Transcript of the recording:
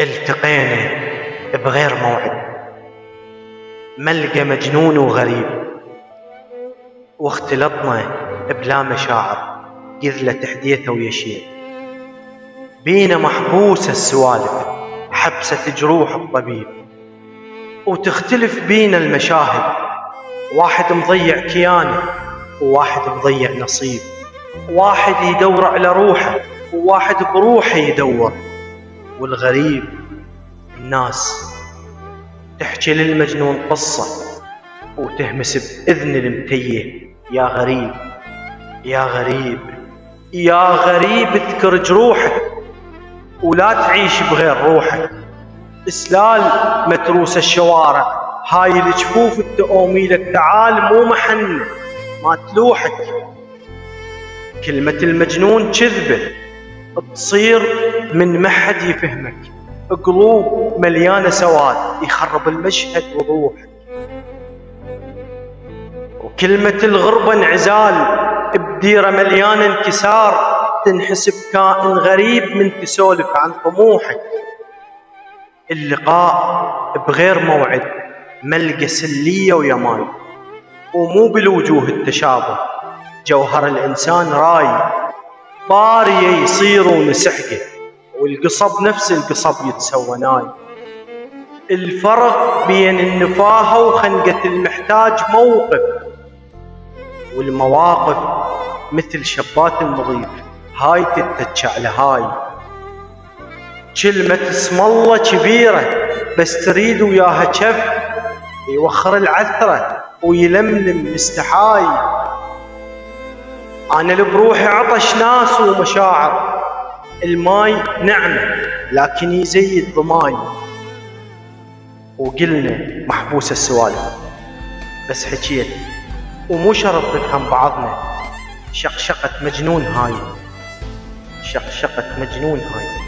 التقينا بغير موعد، ملقى مجنون وغريب، واختلطنا بلا مشاعر قذلة حديثة ويشيع. بينا محبوسة السوالف، حبسة جروح الطبيب، وتختلف بينا المشاهد، واحد مضيع كيانه وواحد مضيع نصيب، واحد يدور على روحه وواحد بروحه يدور. والغريب الناس تحكي للمجنون قصة وتهمس بإذن المتيه: يا غريب يا غريب يا غريب، اذكر جروحك ولا تعيش بغير روحك. اسلال متروس الشوارع، هاي الجفوف التؤوميلك، تعال مو محنة ما تلوحك. كلمة المجنون كذبة تصير من محد يفهمك، قلوب مليانة سواد يخرب المشهد وضوحك. وكلمة الغربة انعزال بديرة مليانة انكسار، تنحسب كائن غريب من تسولف عن طموحك. اللقاء بغير موعد ملقى سلية ويماي، ومو بالوجوه التشابه، جوهر الإنسان راي، طارية يصير ونسحقه، والقصب نفس القصب يتسوى ناي. الفرق بين النفاهة وخنقة المحتاج موقف، والمواقف مثل شبات المضيف، هاي تتتش على هاي. كلمة اسم الله كبيرة بس تريد وياها كف، يوخر العثرة ويلملم مستحاي. أنا لبروحي عطش ناس ومشاعر، الماي نعمة لكن يزيد ضماي. وقلنا محبوسة السوالف بس حكيت ومو شرط نفهم بعضنا. شقشقة مجنون هاي، شقشقة مجنون هاي.